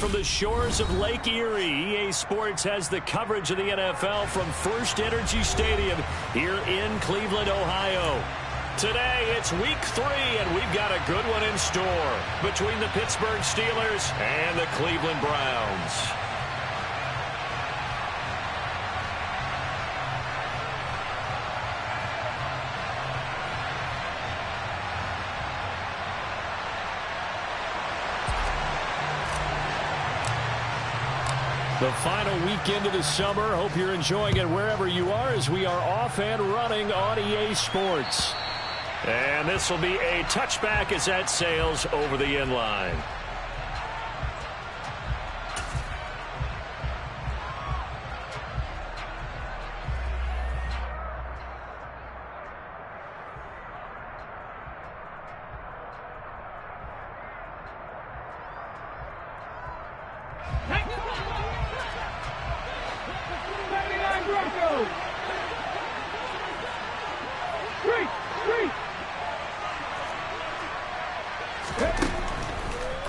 from the shores of Lake Erie, EA Sports has the coverage of the NFL from First Energy Stadium here in Cleveland, Ohio. Today, it's Week 3, and we've got a good one in store between the Pittsburgh Steelers and the Cleveland Browns. The final weekend of the summer. Hope you're enjoying it wherever you are as we are off and running on EA Sports. And this will be a touchback as that sails over the end line.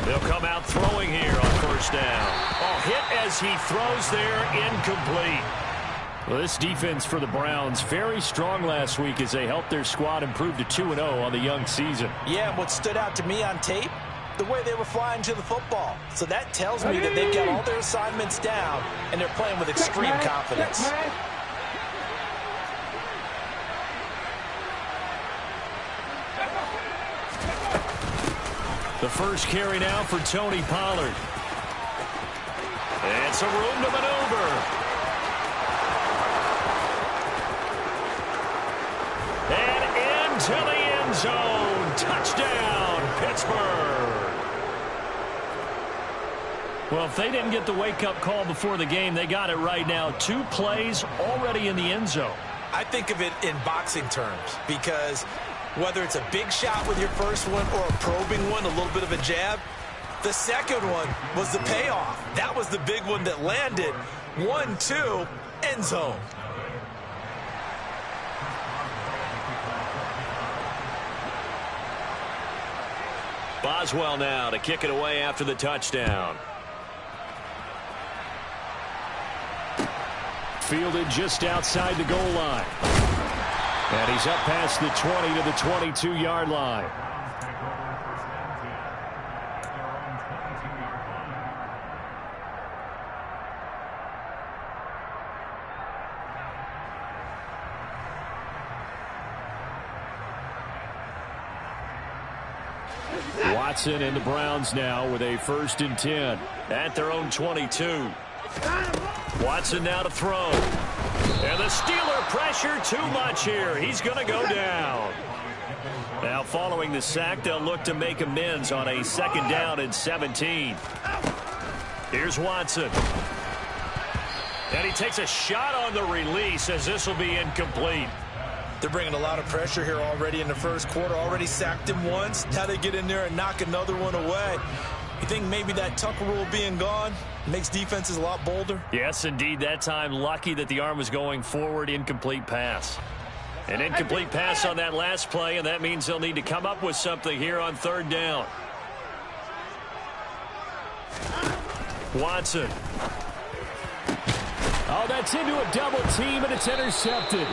They'll come out throwing here on first down. Oh, hit as he throws there, incomplete. Well, this defense for the Browns, very strong last week as they helped their squad improve to 2-0 on the young season. Yeah, and what stood out to me on tape, the way they were flying to the football. So that tells me that they've got all their assignments down, and they're playing with extreme confidence. The first carry now for Tony Pollard. And some room to maneuver. And into the end zone. Touchdown, Pittsburgh. Well, if they didn't get the wake-up call before the game, they got it right now. 2 plays already in the end zone. I think of it in boxing terms because whether it's a big shot with your first one or a probing one, a little bit of a jab, the second one was the payoff. That was the big one that landed. 1-2, end zone. Boswell now to kick it away after the touchdown. Fielded just outside the goal line. And he's up past the 20 to the 22-yard line. Watson and the Browns now with a 1st and 10 at their own 22. Watson now to throw. And the Steeler pressure too much here. He's going to go down. Now following the sack, they'll look to make amends on a 2nd down and 17. Here's Watson. And he takes a shot on the release as this will be incomplete. They're bringing a lot of pressure here already in the first quarter. Already sacked him once. Now they get in there and knock another one away. You think maybe that Tucker rule being gone makes defenses a lot bolder? Yes, indeed. That time, lucky that the arm was going forward. Incomplete pass. An incomplete pass on that last play, and that means they'll need to come up with something here on 3rd down. Watson. Oh, that's into a double team, and it's intercepted.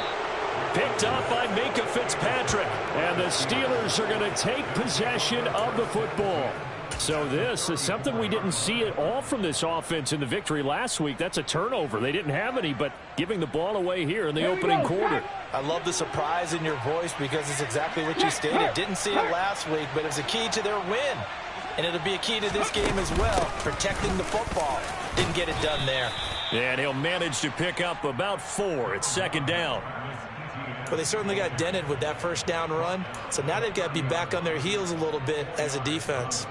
Picked up by Minkah Fitzpatrick. And the Steelers are going to take possession of the football. So this is something we didn't see at all from this offense in the victory last week. That's a turnover. They didn't have any, but giving the ball away here in the opening quarter. I love the surprise in your voice because it's exactly what you stated. Didn't see it last week, but it was a key to their win. And it'll be a key to this game as well, protecting the football. Didn't get it done there. And he'll manage to pick up about 4 at 2nd down. But they certainly got dented with that 1st down run. So now they've got to be back on their heels a little bit as a defense.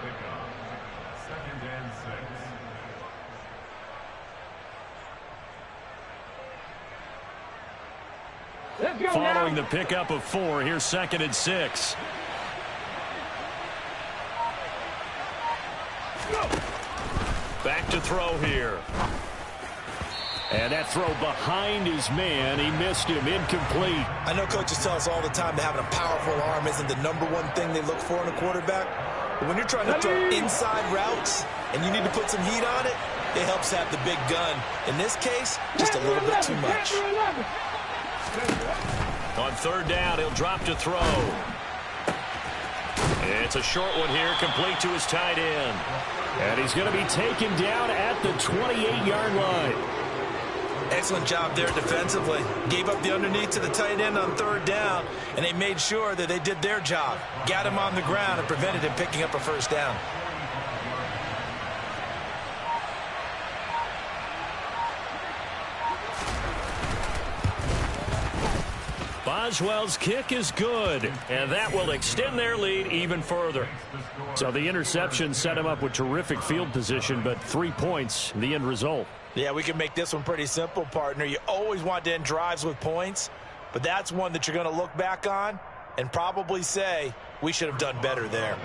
Following the pickup of 4, here's 2nd and 6. Back to throw here. And that throw behind his man. He missed him. Incomplete. I know coaches tell us all the time that having a powerful arm isn't the #1 thing they look for in a quarterback. When you're trying to throw inside routes and you need to put some heat on it, it helps have the big gun. In this case, just a little bit too much. On third down, he'll drop to throw. It's a short one here, complete to his tight end. And he's going to be taken down at the 28-yard line. Excellent job there defensively. Gave up the underneath to the tight end on third down, and they made sure that they did their job. Got him on the ground and prevented him picking up a first down. Boswell's kick is good, and that will extend their lead even further. So the interception set him up with terrific field position, but 3 points, the end result. Yeah, we can make this one pretty simple, partner. You always want to end drives with points, but that's one that you're going to look back on and probably say, we should have done better there.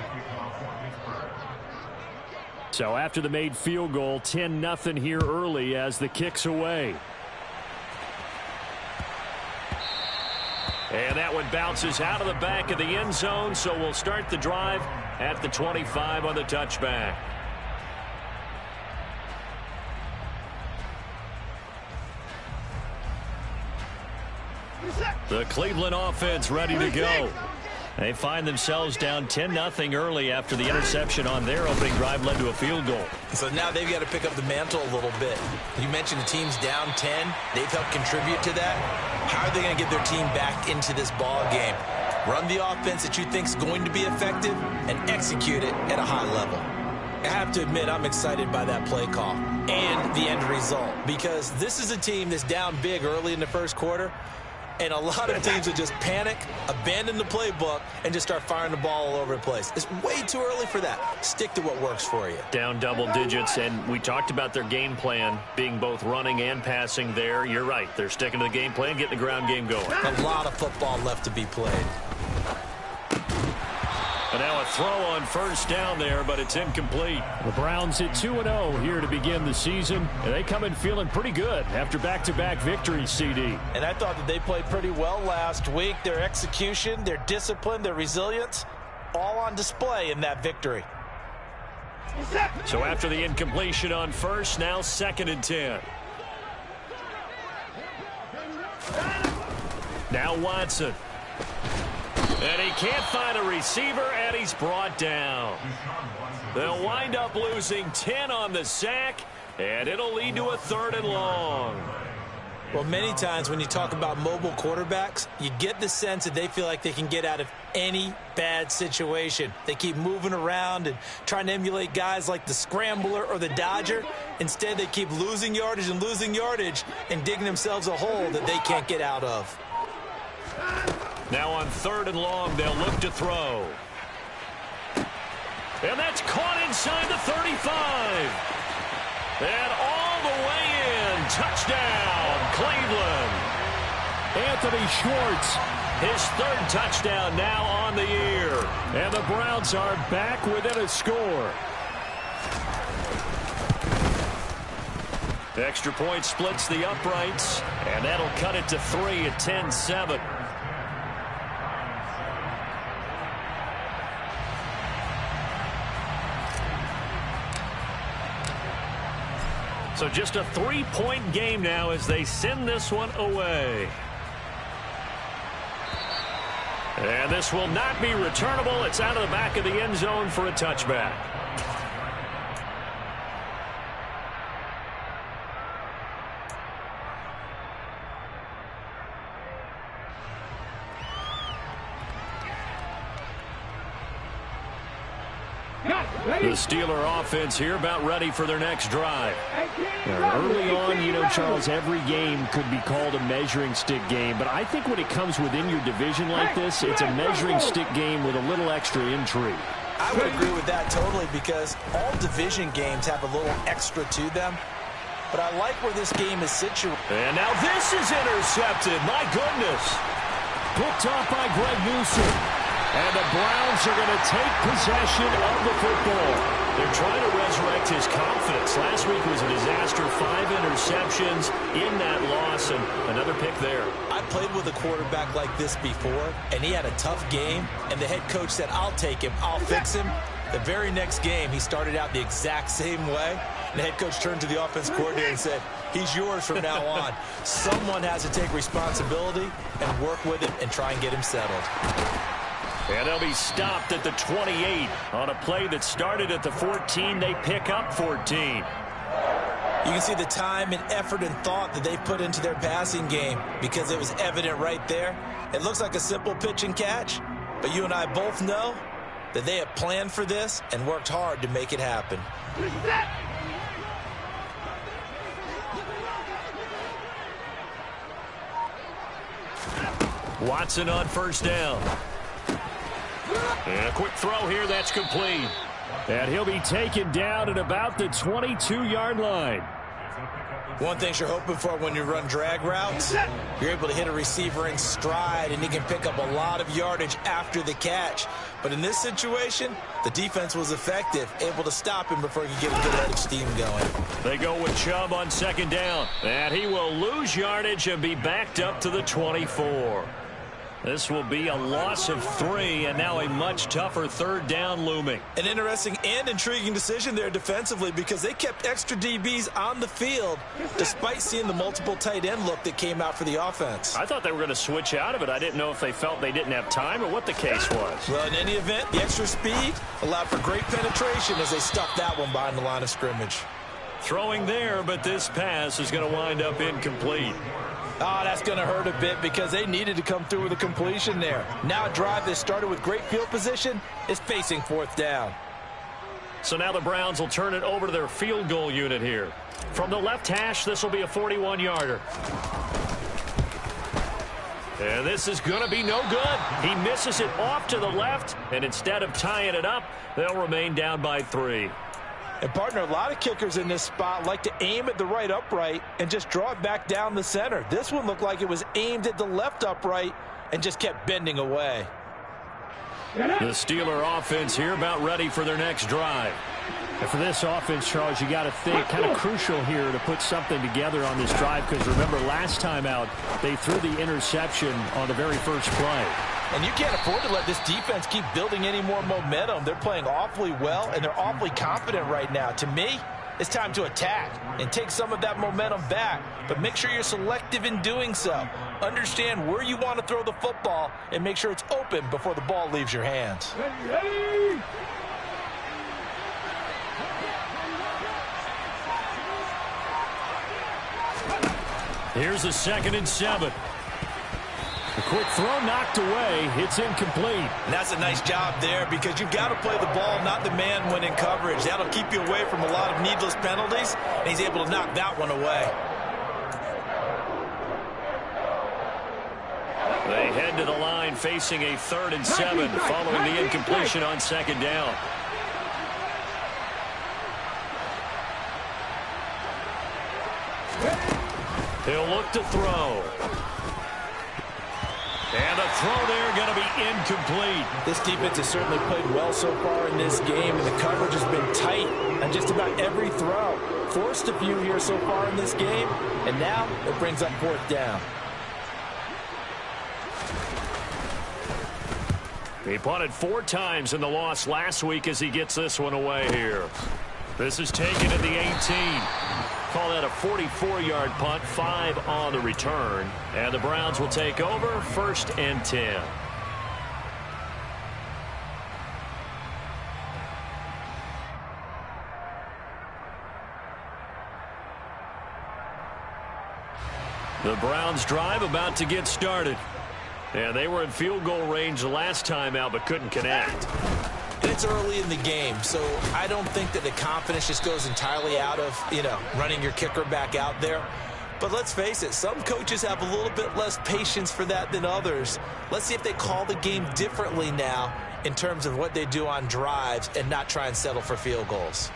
So after the made field goal, 10-0 here early as the kick's away. And that one bounces out of the back of the end zone, so we'll start the drive at the 25 on the touchback. The Cleveland offense ready to go. They find themselves down 10-0 early after the interception on their opening drive led to a field goal. So now they've got to pick up the mantle a little bit. You mentioned the team's down 10. They've helped contribute to that. How are they going to get their team back into this ball game? Run the offense that you think is going to be effective and execute it at a high level. I have to admit, I'm excited by that play call and the end result, because this is a team that's down big early in the first quarter. And a lot of teams will just panic, abandon the playbook, and just start firing the ball all over the place. It's way too early for that. Stick to what works for you. Down double digits, and we talked about their game plan being both running and passing there. You're right. They're sticking to the game plan, getting the ground game going. A lot of football left to be played. And now a throw on first down there, but it's incomplete. The Browns at 2-0 here to begin the season. And they come in feeling pretty good after back-to-back victories, CD. And I thought that they played pretty well last week. Their execution, their discipline, their resilience, all on display in that victory. So after the incompletion on first, now 2nd and 10. Now Watson. And he can't find a receiver, and he's brought down. They'll wind up losing 10 on the sack, and it'll lead to a 3rd and long. Well, many times when you talk about mobile quarterbacks, you get the sense that they feel like they can get out of any bad situation. They keep moving around and trying to emulate guys like the Scrambler or the Dodger. Instead, they keep losing yardage and digging themselves a hole that they can't get out of. Now on 3rd and long, they'll look to throw. And that's caught inside the 35. And all the way in. Touchdown, Cleveland. Anthony Schwartz, his 3rd touchdown now on the year. And the Browns are back within a score. Extra point splits the uprights, and that'll cut it to 3 at 10-7. So just a 3-point game now as they send this one away. And this will not be returnable. It's out of the back of the end zone for a touchback. The Steeler offense here about ready for their next drive. Now, early on, you know, Charles, every game could be called a measuring stick game. But I think when it comes within your division like this, it's a measuring stick game with a little extra intrigue. I would agree with that totally, because all division games have a little extra to them. But I like where this game is situated. And now this is intercepted. My goodness. Picked off by Greg Newsome. And the Browns are going to take possession of the football. They're trying to resurrect his confidence. Last week was a disaster. 5 interceptions in that loss, and another pick there. I played with a quarterback like this before, and he had a tough game, and the head coach said, I'll take him, I'll fix him. The very next game, he started out the exact same way. The head coach turned to the offense coordinator and said, he's yours from now on. Someone has to take responsibility and work with him and try and get him settled. And they'll be stopped at the 28 on a play that started at the 14. They pick up 14. You can see the time and effort and thought that they put into their passing game because it was evident right there. It looks like a simple pitch and catch, but you and I both know that they have planned for this and worked hard to make it happen. Watson on first down. And a quick throw here, that's complete. And he'll be taken down at about the 22-yard line. One thing you're hoping for when you run drag routes, you're able to hit a receiver in stride, and he can pick up a lot of yardage after the catch. But in this situation, the defense was effective, able to stop him before he could get a good head of steam going. They go with Chubb on second down. And he will lose yardage and be backed up to the 24. This will be a loss of 3, and now a much tougher third down looming. An interesting and intriguing decision there defensively because they kept extra DBs on the field despite seeing the multiple tight end look that came out for the offense. I thought they were going to switch out of it. I didn't know if they felt they didn't have time or what the case was. Well, in any event, the extra speed allowed for great penetration as they stuffed that one behind the line of scrimmage. Throwing there, but this pass is going to wind up incomplete. Oh, that's going to hurt a bit because they needed to come through with a completion there. Now a drive that started with great field position is facing fourth down. So now the Browns will turn it over to their field goal unit here. From the left hash, this will be a 41-yarder. And this is going to be no good. He misses it off to the left, and instead of tying it up, they'll remain down by 3. And, partner, a lot of kickers in this spot like to aim at the right upright and just draw it back down the center. This one looked like it was aimed at the left upright and just kept bending away. The Steeler offense here about ready for their next drive. And for this offense, Charles, you got to think kind of crucial here to put something together on this drive because remember last time out they threw the interception on the very first play. And you can't afford to let this defense keep building any more momentum. They're playing awfully well, and they're awfully confident right now. To me, it's time to attack and take some of that momentum back. But make sure you're selective in doing so. Understand where you want to throw the football and make sure it's open before the ball leaves your hands. Here's a 2nd and 7. A quick throw knocked away. It's incomplete. And that's a nice job there because you've got to play the ball, not the man when in coverage. That'll keep you away from a lot of needless penalties, and he's able to knock that one away. They head to the line facing a 3rd and 7 following the incompletion on 2nd down. He'll look to throw. And the throw there going to be incomplete. This defense has certainly played well so far in this game, and the coverage has been tight on just about every throw. Forced a few here so far in this game, and now it brings up 4th down. He punted 4 times in the loss last week as he gets this one away here. This is taken at the 18. Call that a 44-yard punt, 5 on the return. And the Browns will take over 1st and 10. The Browns drive about to get started. And they were in field goal range the last time out but couldn't connect. And it's early in the game, so I don't think that the confidence just goes entirely out of, running your kicker back out there. But let's face it, some coaches have a little bit less patience for that than others. Let's see if they call the game differently now in terms of what they do on drives and not try and settle for field goals.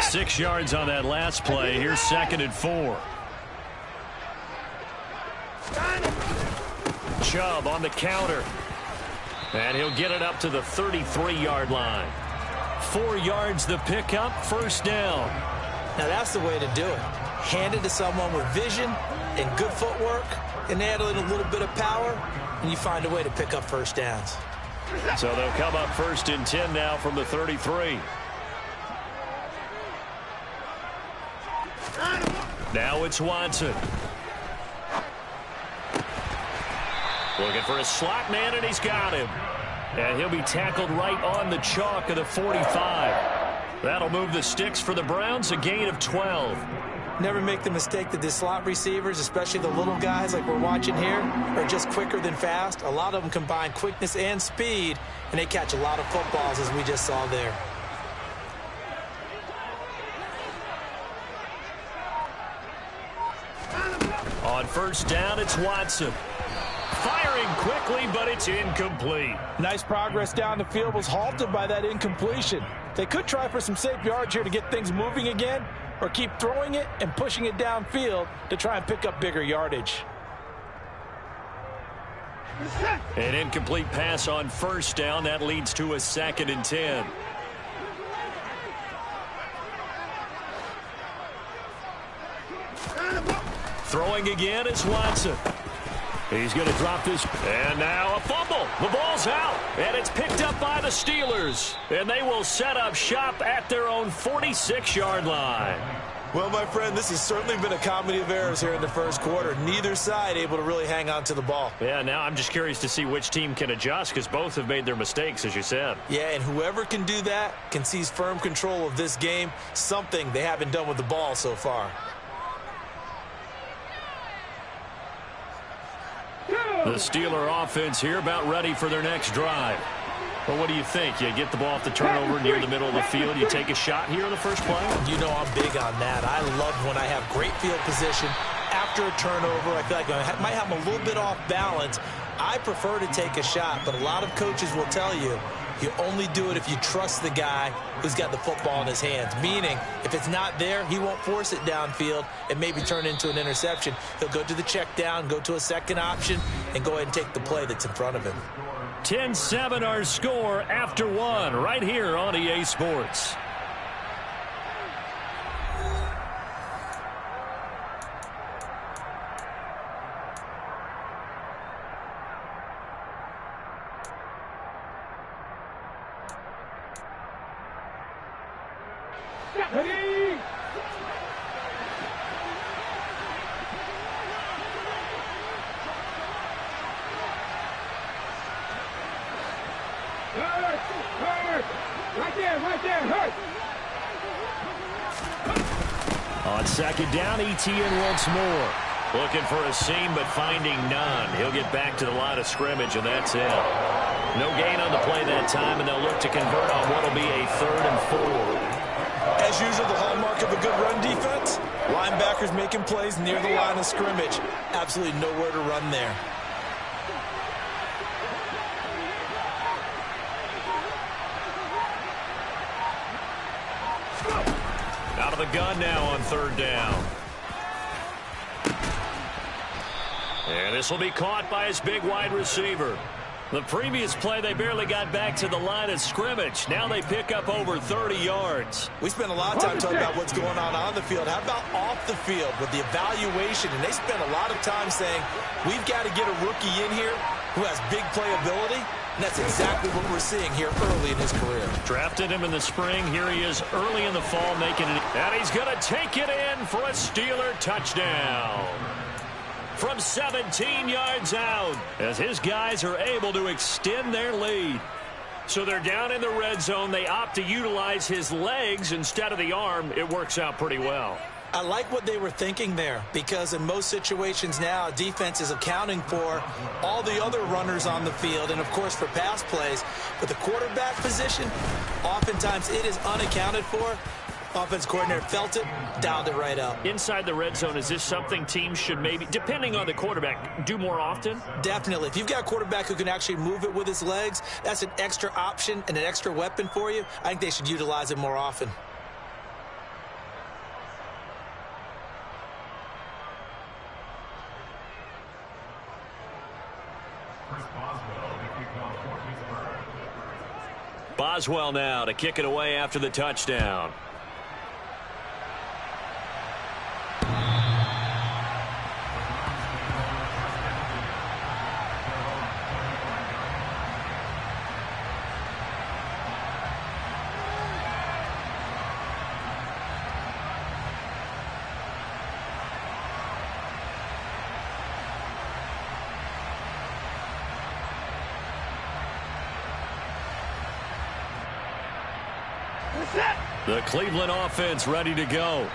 Six yards on that last play. Here's 2nd and 4. Chubb on the counter. And he'll get it up to the 33-yard line. 4 yards the pickup, 1st down. Now that's the way to do it. Hand it to someone with vision and good footwork and add in a little bit of power. and you find a way to pick up first downs. So they'll come up 1st and 10 now from the 33. Now it's Watson. Looking for a slot man, and he's got him. And he'll be tackled right on the chalk of the 45. That'll move the sticks for the Browns, a gain of 12. Never make the mistake that the slot receivers, especially the little guys like we're watching here, are just quicker than fast. A lot of them combine quickness and speed, and they catch a lot of footballs, as we just saw there. On 1st down, it's Watson. Firing quickly, but it's incomplete. Nice progress down the field was halted by that incompletion. They could try for some safe yards here to get things moving again, or keep throwing it and pushing it downfield to try and pick up bigger yardage. An incomplete pass on 1st down. That leads to a 2nd and 10. Throwing again is Watson. He's going to drop this. And now a fumble. The ball's out. And it's picked up by the Steelers. And they will set up shop at their own 46-yard line. Well, my friend, this has certainly been a comedy of errors here in the 1st quarter. Neither side able to really hang on to the ball. Yeah, now I'm just curious to see which team can adjust, because both have made their mistakes, as you said. Yeah, and whoever can do that can seize firm control of this game, something they haven't done with the ball so far. The Steeler offense here about ready for their next drive. Well, what do you think? You get the ball off the turnover near the middle of the field. You take a shot here in the first play? You know I'm big on that. I love when I have great field position after a turnover. I feel like I might have a little bit off balance. I prefer to take a shot, but a lot of coaches will tell you you only do it if you trust the guy who's got the football in his hands. Meaning, if it's not there, he won't force it downfield and maybe turn into an interception. He'll go to the check down, go to a second option, and go ahead and take the play that's in front of him. 10-7 our score after 1 right here on EA Sports. On 2nd down, ETN once more. Looking for a seam, but finding none. He'll get back to the line of scrimmage, and that's it. No gain on the play that time, and they'll look to convert on what will be a 3rd and 4. As usual, the hallmark of a good run defense, linebackers making plays near the line of scrimmage. Absolutely nowhere to run there. Out of the gun now on 3rd down. And this will be caught by his big wide receiver. The previous play, they barely got back to the line of scrimmage. Now they pick up over 30 yards. We spent a lot of time talking about what's going on the field. How about off the field with the evaluation? And they spent a lot of time saying, we've got to get a rookie in here who has big playability. And that's exactly what we're seeing here early in his career. Drafted him in the spring. Here he is early in the fall making it. And he's going to take it in for a Steeler touchdown. From 17 yards out, as his guys are able to extend their lead. So they're down in the red zone. They opt to utilize his legs instead of the arm. It works out pretty well. I like what they were thinking there, because in most situations now, defense is accounting for all the other runners on the field and, of course, for pass plays. But the quarterback position, oftentimes it is unaccounted for. Offense coordinator felt it, dialed it right up. Inside the red zone, is this something teams should maybe, depending on the quarterback, do more often? Definitely. If you've got a quarterback who can actually move it with his legs, that's an extra option and an extra weapon for you. I think they should utilize it more often. Boswell now to kick it away after the touchdown. The Cleveland offense ready to go.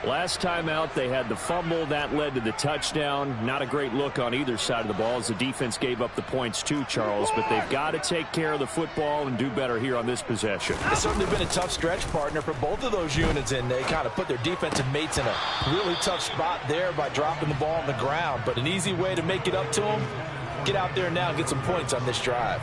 Last time out, they had the fumble. That led to the touchdown. Not a great look on either side of the ball as the defense gave up the points too, Charles. But they've got to take care of the football and do better here on this possession. It's certainly been a tough stretch, partner, for both of those units, and they kind of put their defensive mates in a really tough spot there by dropping the ball on the ground. But an easy way to make it up to them, get out there now and get some points on this drive.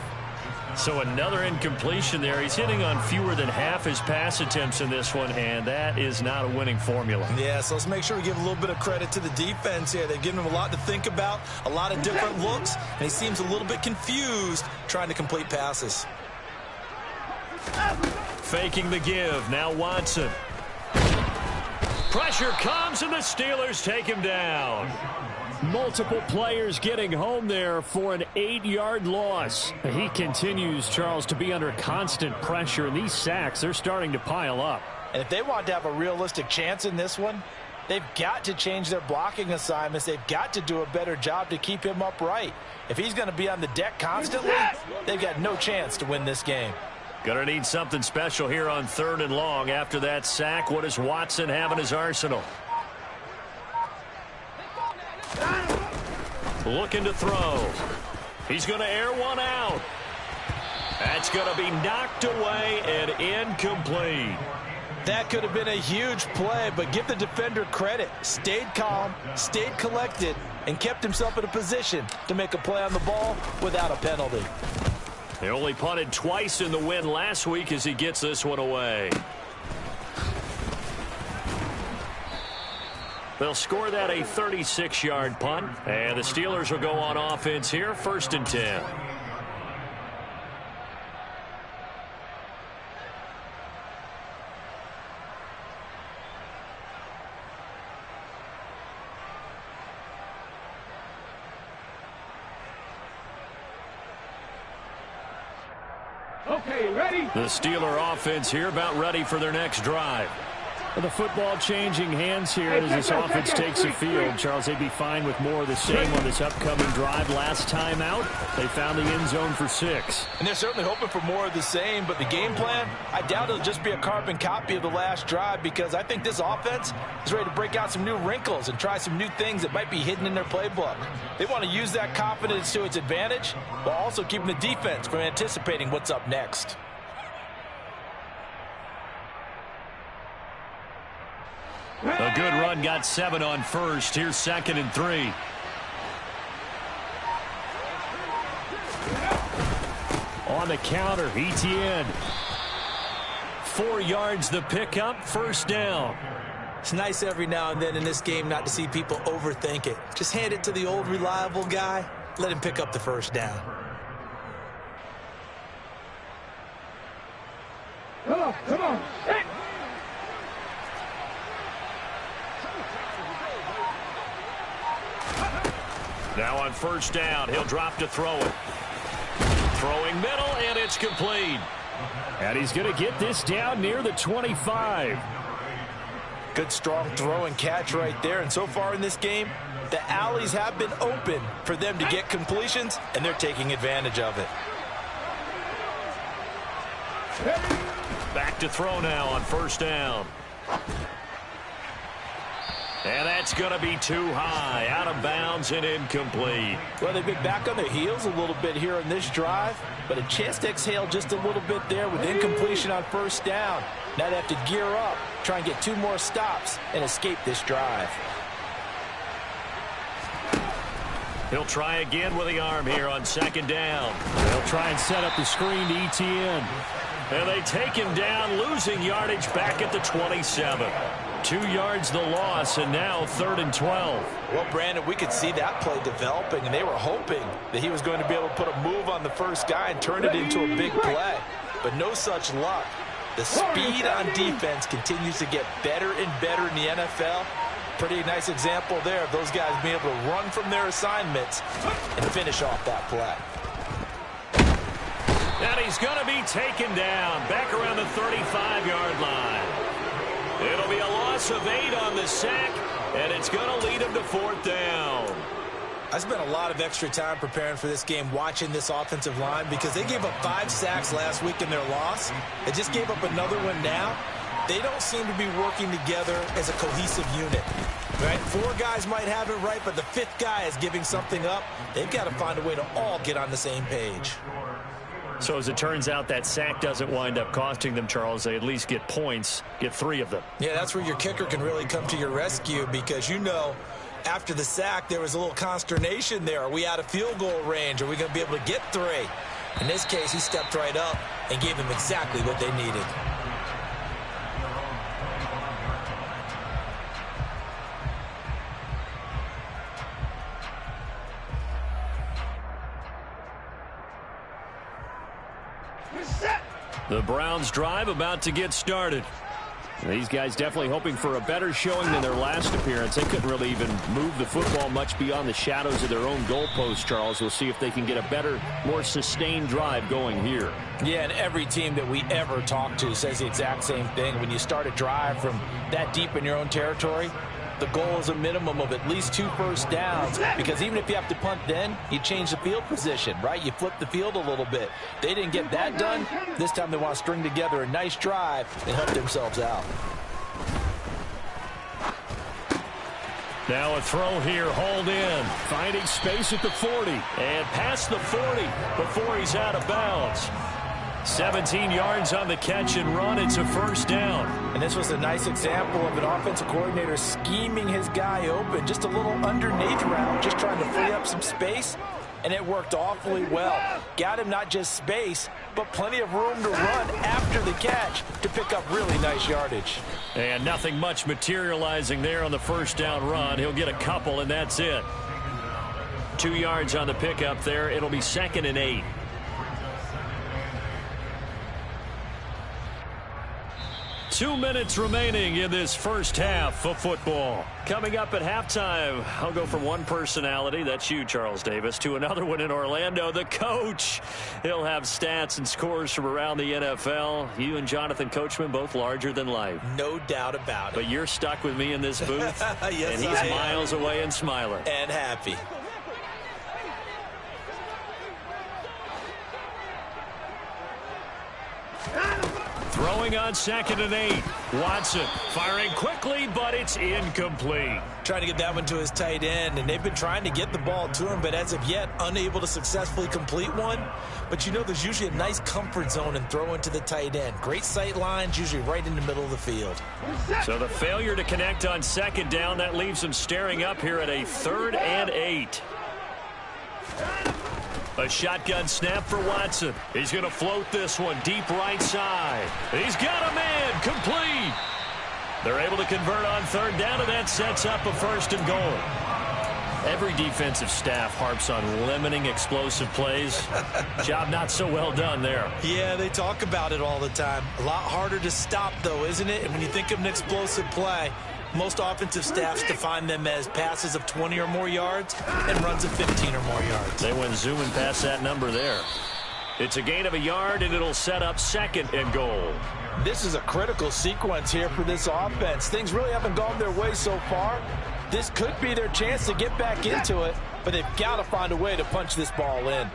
So another incompletion there. He's hitting on fewer than half his pass attempts in this one, and that is not a winning formula. Yeah, so let's make sure we give a little bit of credit to the defense here. They've given him a lot to think about, a lot of different looks, and he seems a little bit confused trying to complete passes. Faking the give. Now Watson. Pressure comes, and the Steelers take him down. Multiple players getting home there for an 8-yard loss. He continues, Charles, to be under constant pressure, and these sacks, they're starting to pile up. And if they want to have a realistic chance in this one, they've got to change their blocking assignments. They've got to do a better job to keep him upright. If he's going to be on the deck constantly, they've got no chance to win this game. Gonna need something special here on 3rd and long. After that sack, what does Watson have in his arsenal? Looking to throw. He's going to air one out. That's going to be knocked away and incomplete. That could have been a huge play, but give the defender credit. Stayed calm, stayed collected, and kept himself in a position to make a play on the ball without a penalty. They only punted twice in the win last week as he gets this one away. They'll score that a 36-yard punt, and the Steelers will go on offense here, 1st and 10. Okay, ready? The Steeler offense here about ready for their next drive. The football changing hands here as this offense takes the field. Charles, they'd be fine with more of the same on this upcoming drive. Last time out, they found the end zone for 6. And they're certainly hoping for more of the same, but the game plan, I doubt it'll just be a carbon copy of the last drive, because I think this offense is ready to break out some new wrinkles and try some new things that might be hidden in their playbook. They want to use that confidence to its advantage while also keeping the defense from anticipating what's up next. A good run, got 7 on 1st. Here's 2nd and 3. On the counter, Etienne. 4 yards the pickup, 1st down. It's nice every now and then in this game not to see people overthink it. Just hand it to the old reliable guy. Let him pick up the 1st down. Come on. Hey. Now on 1st down, he'll drop to throw it. Throwing middle, and it's complete. And he's going to get this down near the 25. Good strong throw and catch right there. And so far in this game, the alleys have been open for them to get completions, and they're taking advantage of it. Back to throw now on 1st down. And that's going to be too high. Out of bounds and incomplete. Well, they've been back on their heels a little bit here on this drive, but a chance to exhale just a little bit there with incompletion on 1st down. Now they have to gear up, try and get 2 more stops, and escape this drive. He'll try again with the arm here on 2nd down. They'll try and set up the screen to Etienne. And they take him down, losing yardage back at the 27. 2 yards the loss, and now 3rd and 12. Well, Brandon, we could see that play developing, and they were hoping that he was going to be able to put a move on the 1st guy and turn it into a big play. But no such luck. The speed on defense continues to get better and better in the NFL. Pretty nice example there of those guys being able to run from their assignments and finish off that play. And he's going to be taken down back around the 35-yard line. It'll be a loss of 8 on the sack, and it's going to lead him to 4th down. I spent a lot of extra time preparing for this game, watching this offensive line, because they gave up 5 sacks last week in their loss. They just gave up another one now. they don't seem to be working together as a cohesive unit. Right? 4 guys might have it right, but the 5th guy is giving something up. They've got to find a way to all get on the same page. So as it turns out, that sack doesn't wind up costing them, Charles. They at least get points, get 3 of them. Yeah, that's where your kicker can really come to your rescue, because you know after the sack there was a little consternation there. Are we out of field goal range? Are we going to be able to get 3? In this case, he stepped right up and gave them exactly what they needed. The Browns drive about to get started. These guys definitely hoping for a better showing than their last appearance. They couldn't really even move the football much beyond the shadows of their own goalpost, Charles. We'll see if they can get a better, more sustained drive going here. Yeah, and every team that we ever talk to says the exact same thing. When you start a drive from that deep in your own territory, the goal is a minimum of at least 2 first downs, because even if you have to punt then, you change the field position, right? You flip the field a little bit. They didn't get that done. This time they want to string together a nice drive and help themselves out. Now a throw here, hauled in, finding space at the 40, and past the 40 before he's out of bounds. 17 yards on the catch and run. It's a first down. And this was a nice example of an offensive coordinator scheming his guy open, just a little underneath route, just trying to free up some space, and it worked awfully well. Got him not just space, but plenty of room to run after the catch to pick up really nice yardage. And nothing much materializing there on the first down run. He'll get a couple, and that's it. 2 yards on the pickup there. It'll be 2nd and 8. Two minutes remaining in this first half of football. Coming up at halftime, I'll go from one personality, that's you, Charles Davis, to another one in Orlando, the coach. He'll have stats and scores from around the NFL. You and Jonathan Coachman, both larger than life. No doubt about it. But you're stuck with me in this booth, yes, and he's miles away and smiling. And happy. Throwing on 2nd and 8. Watson firing quickly, but it's incomplete. Trying to get that one to his tight end, and they've been trying to get the ball to him, but as of yet, unable to successfully complete one. But you know there's usually a nice comfort zone in throwing to the tight end. Great sight lines, usually right in the middle of the field. So the failure to connect on 2nd down, that leaves him staring up here at a 3rd and 8. A shotgun snap for Watson. He's going to float this one deep right side. He's got a man. Complete. They're able to convert on 3rd down, and that sets up a 1st and goal. Every defensive staff harps on limiting explosive plays. Job not so well done there. Yeah, they talk about it all the time. A lot harder to stop, though, isn't it? And when you think of an explosive play, most offensive staffs define them as passes of 20 or more yards and runs of 15 or more yards. They went zooming past that number there. It's a gain of a yard, and it'll set up 2nd and goal. This is a critical sequence here for this offense. Things really haven't gone their way so far. This could be their chance to get back into it, but they've got to find a way to punch this ball in.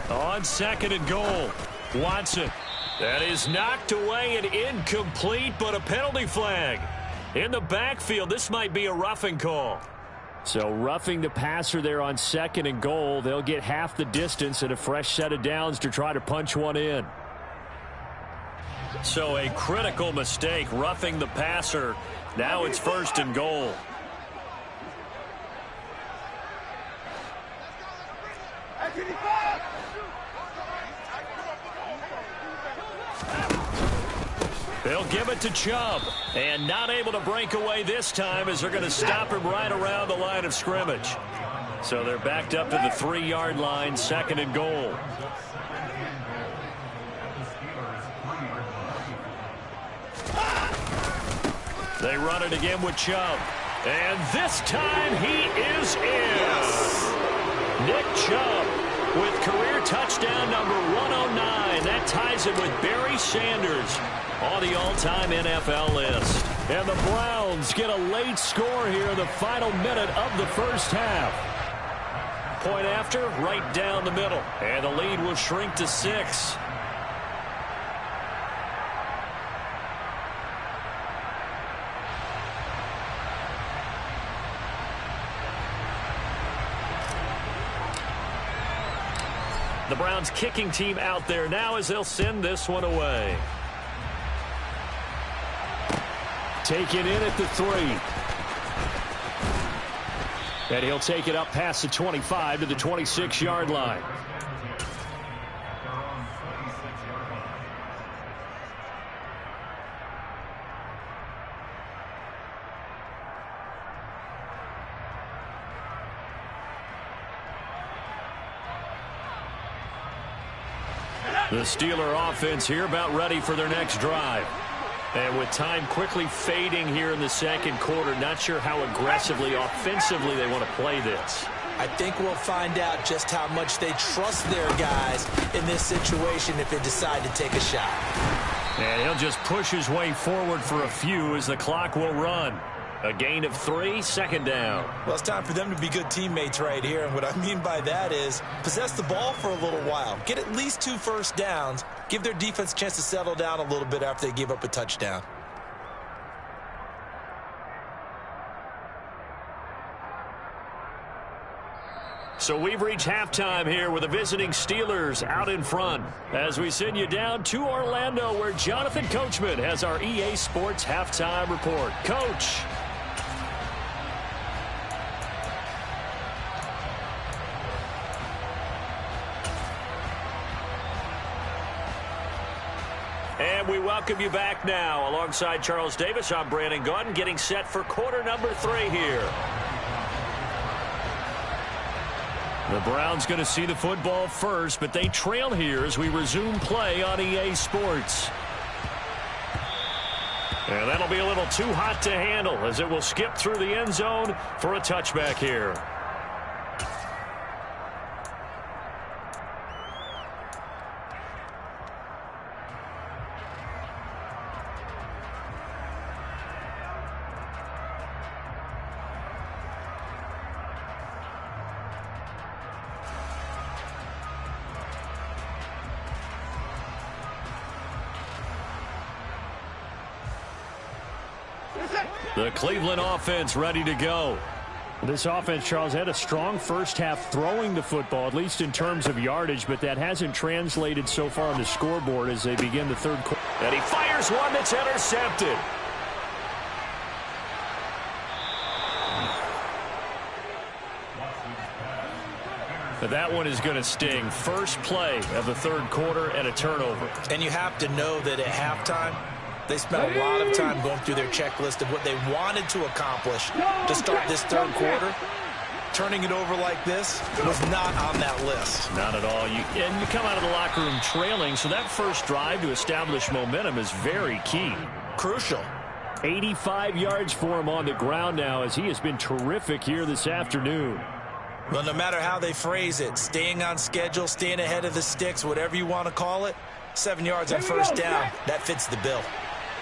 On 2nd and goal, Watson. That is knocked away and incomplete, but a penalty flag. In the backfield, this might be a roughing call. So roughing the passer there on 2nd and goal. They'll get half the distance and a fresh set of downs to try to punch one in. So a critical mistake, roughing the passer. Now it's 1st and goal. They'll give it to Chubb, and not able to break away this time as they're going to stop him right around the line of scrimmage. So they're backed up to the 3-yard line, 2nd and goal. They run it again with Chubb, and this time he is in. Nick Chubb with career touchdown number 109. That ties him with Barry Sanders on the all-time NFL list. And the Browns get a late score here in the final minute of the first half. point after, right down the middle. And the lead will shrink to 6. The Browns kicking team out there now as they'll send this one away. Taken in at the 3. And he'll take it up past the 25 to the 26-yard line. The Steeler offense here about ready for their next drive. And with time quickly fading here in the second quarter, not sure how aggressively, offensively they want to play this. I think we'll find out just how much they trust their guys in this situation if they decide to take a shot. And he'll just push his way forward for a few as the clock will run. A gain of 3, second down. Well, it's time for them to be good teammates right here. And what I mean by that is possess the ball for a little while. Get at least 2 first downs. Give their defense a chance to settle down a little bit after they give up a touchdown. So we've reached halftime here with the visiting Steelers out in front. As we send you down to Orlando where Jonathan Coachman has our EA Sports halftime report. Coach. And we welcome you back now. Alongside Charles Davis, I'm Brandon Gaudin, getting set for quarter number 3 here. The Browns going to see the football first, but they trail here as we resume play on EA Sports. And that'll be a little too hot to handle as it will skip through the end zone for a touchback here. The Cleveland offense ready to go. This offense, Charles, had a strong first half throwing the football, at least in terms of yardage, but that hasn't translated so far on the scoreboard as they begin the third quarter. And he fires one that's intercepted. But that one is going to sting. First play of the third quarter and a turnover. And you have to know that at halftime, they spent a lot of time going through their checklist of what they wanted to accomplish to start this third quarter. Turning it over like this was not on that list. Not at all. And you come out of the locker room trailing, so that first drive to establish momentum is very key. Crucial. 85 yards for him on the ground now as he has been terrific here this afternoon. Well, no matter how they phrase it, staying on schedule, staying ahead of the sticks, whatever you want to call it, 7 yards on first down, that fits the bill.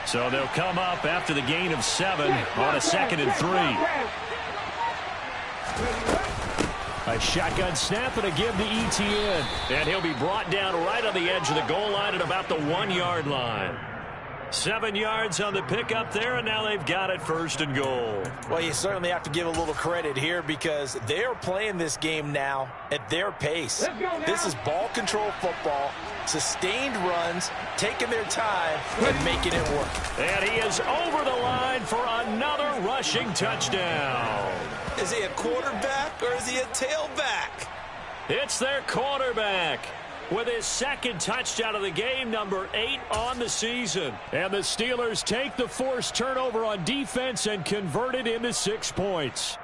So they'll come up after the gain of 7 on a 2nd and 3. A shotgun snap and a give to ETN. And he'll be brought down right on the edge of the goal line at about the 1-yard line. 7 yards on the pickup there, and now they've got it first and goal. Well, you certainly have to give a little credit here because they're playing this game now at their pace. This is ball control football, sustained runs, taking their time, and making it work. And he is over the line for another rushing touchdown. Is he a quarterback or is he a tailback? It's their quarterback with his second touchdown of the game, number 8 on the season. And the Steelers take the forced turnover on defense and convert it into 6 points.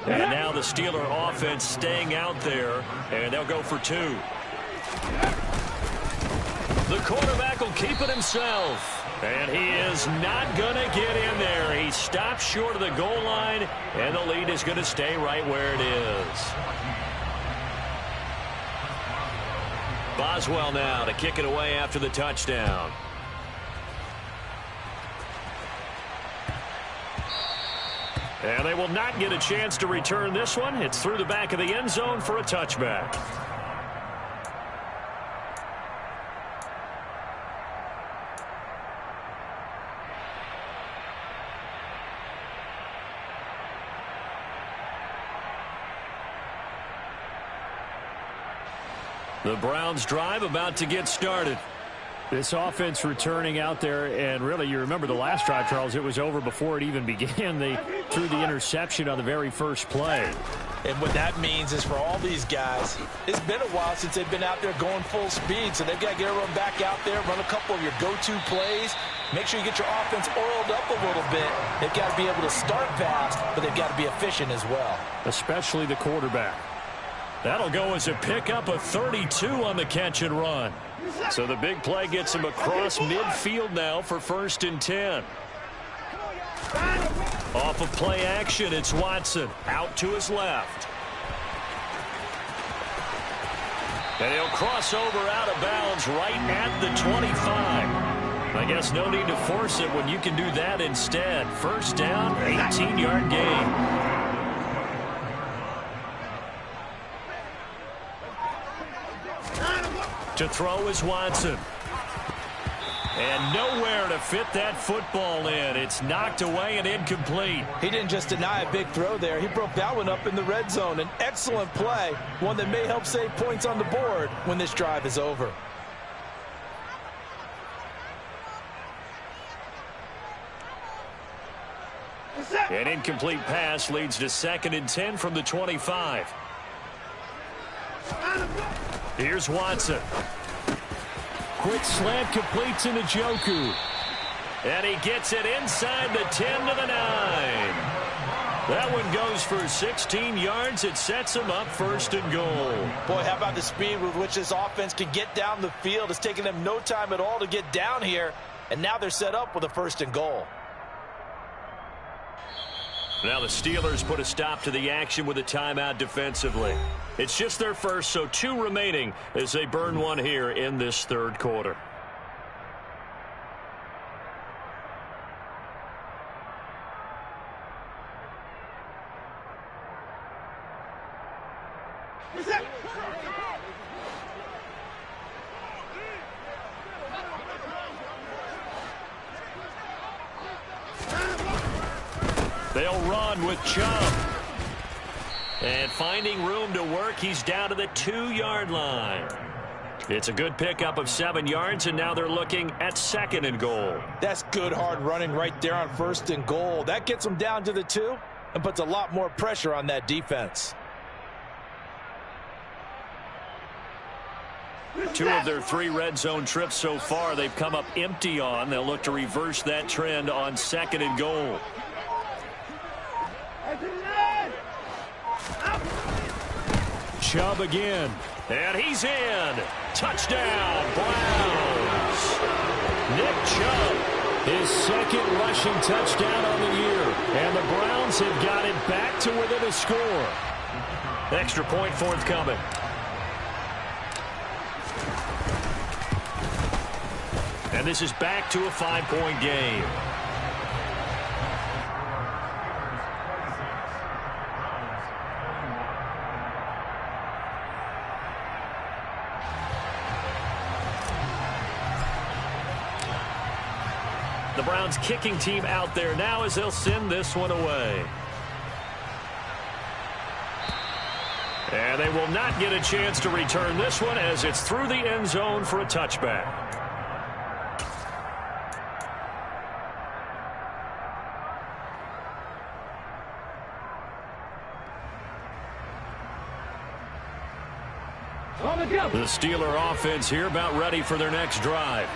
And now the Steeler offense staying out there, and they'll go for 2. The quarterback will keep it himself. And he is not going to get in there. He stops short of the goal line, and the lead is going to stay right where it is. Boswell now to kick it away after the touchdown. And they will not get a chance to return this one. It's through the back of the end zone for a touchback. The Browns drive about to get started. This offense returning out there, and really, you remember the last drive, Charles, it was over before it even began. They threw the interception on the very first play. And what that means is for all these guys, it's been a while since they've been out there going full speed, so they've got to get everyone back out there, run a couple of your go-to plays, make sure you get your offense oiled up a little bit. They've got to be able to start fast, but they've got to be efficient as well. Especially the quarterback. That'll go as a pickup of 32 on the catch and run. So the big play gets him across midfield now for 1st and 10. Off of play action, it's Watson out to his left. And he'll cross over out of bounds right at the 25. I guess no need to force it when you can do that instead. 1st down, 18-yard gain. To throw is Watson. And nowhere to fit that football in. It's knocked away and incomplete. He didn't just deny a big throw there. He broke that one up in the red zone. An excellent play, one that may help save points on the board when this drive is over. An incomplete pass leads to 2nd and 10 from the 25. Here's Watson. Quick slant completes into Njoku. And he gets it inside the 10 to the 9. That one goes for 16 yards. It sets him up 1st and goal. Boy, how about the speed with which this offense can get down the field? It's taken them no time at all to get down here. And now they're set up with a 1st and goal. Now the Steelers put a stop to the action with a timeout defensively. It's just their first, so 2 remaining as they burn one here in this 3rd quarter. They'll run with Chubb. And finding room to work, he's down to the 2-yard line. It's a good pickup of 7 yards, and now they're looking at 2nd and goal. That's good hard running right there on 1st and goal. That gets them down to the 2 and puts a lot more pressure on that defense. 2 of their 3 red zone trips so far they've come up empty on. They'll look to reverse that trend on 2nd and goal. Chubb again. And he's in. Touchdown, Browns. Nick Chubb. His 2nd rushing touchdown on the year. And the Browns have got it back to within a score. Extra point forthcoming. And this is back to a 5-point game. The Browns kicking team out there now as they'll send this one away. And they will not get a chance to return this one as it's through the end zone for a touchback. The Steeler offense here about ready for their next drive.